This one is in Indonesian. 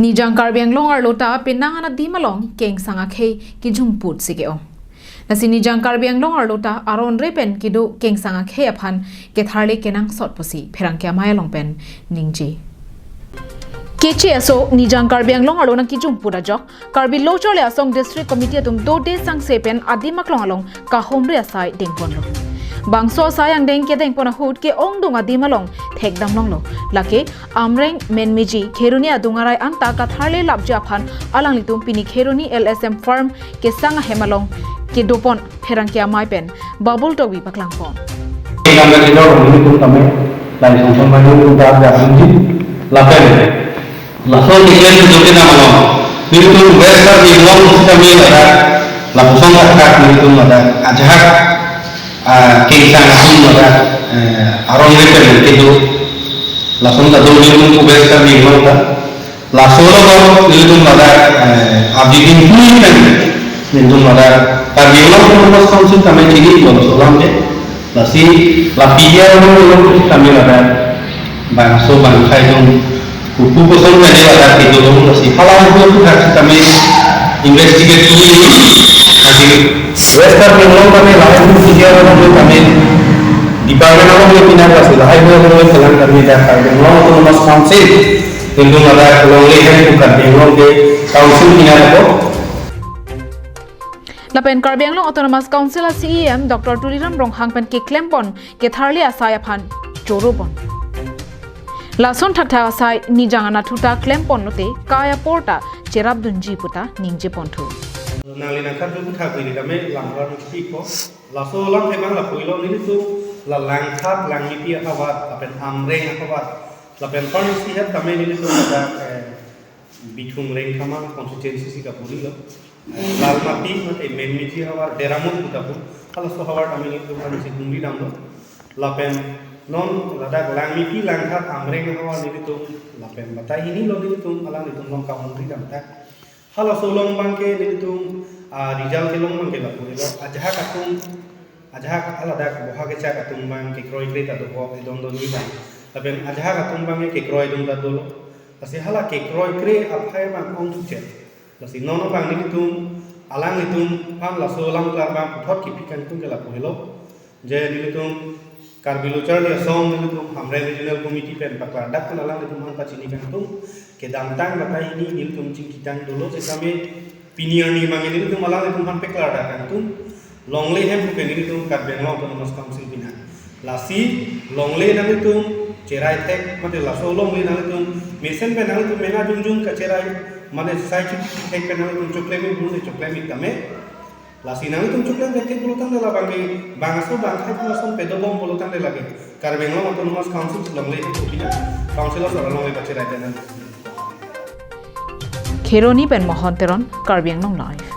Nijang Karbi Anglong Arlota pinangan at di malong keng sangakhe ki jumput sigeo. Nasi Nijang Karbi Anglong Arlota aron repen kido keng sangakhe aphan ke tharle kenang sot posi pherangke amei longpen ningji. Keche aso Nijang Karbi Anglong Arlona ki jumput ajok Karbi Lochole asong district committee atum do de sang sepen adi maklong along ka homre asai dengpon lo. Bangso sayang deng ke deng pona hut ke ong dunga di malong thek dam long lo lake amreng menmiji kheruni adungarai anta ka tharle labja phan alang litum pini kheruni LSM farm ke sanga hemalong ke dopon pherangke amei pen bubble tobi paklang pon kami dino ini kami dari sosok maju udah ada kunci lapen langsung dikeliling itu kita malong itu besar di luar kami ada langsung akak itu ada ajak kaisan atum ada arong repen itu langsung satu itu besar di luar ada langsung itu ada abidin kulipan itu ada Karbi Anglong Council kami ini langsung deh lasi lapia itu kami ada bangso bangsa itu kupu kosong aja ada itu lasi halal itu kami investigate ini nanti Western Anglong kami lain itu kami di bagian awal itu pindah lasi lain itu jalan kami dah Karbi Anglong Council itu ada longleh itu Karbi Anglong ke council pindah apa Lapen Karbi Anglong Autonomous Council CEM Dr. Tuliram Ronghang pen ke klempon ke tharle asai aphan chorobon. Lason thakta asai nijangana thuta klempon note kaya porta cherab dunji puta ningje pontu. Nalina kan tu thak ni kami langran tipo laso lang memang la poilo ni tu la langkhat langiti awat lapen amreng awat lapen polisi hat kami ni tu ada bitung reng kama constituency sikapuri lo लाल माटी मते मेनमिजी हवार डेरामुन पुतापु हल सो हवार आमी तो kan si dumbi damlo lapen non ladak langmiti langkha amreng hawar ni to lapen batai ini lo ni to alang ni to long ka mungri damta hal so long bangke ni to rizal ke long bangke lapu lo ajha ala dak boha ke cha katung bang ke kroi kre ta do ho don don ni bang lapen ajha katung bang ke kroi dum ta do lo pasti hala ke kroi kre aphai bang ong tu che lasi nono bang ni tum alang ni tum pam la so lang klar bang thot ki pikan tum ke la pohelo je ni tum Karbi Charli asong ni tum hamre regional committee pen pakla dak kan alang ni tum han pachini kan tum ke dam tang batai ni tum ching kitang dolo je kame pinier ni mang ni tum alang ni tum han pekla dak kan tum longley hem pu ni tum Karbi Anglong Autonomous Council bina lasi longley na ni tum cerai tek mate la so longley na ni tum mesen pen na tum mena jungjung ka cerai माने side take पे नाले तुम चुकले में बुने चुकले में तमे लासी नाले तुम चुकले में टेक बोलतां दे लाबांगे बांगसो बांखाय पुलसम पेदो बम बोलतां दे लागे Karbi Anglong Autonomous Council लंगले ओपिना काउंसिलर सरलंगे बचे रायते ना Kheroni pen mohon teron Karbi Anglong live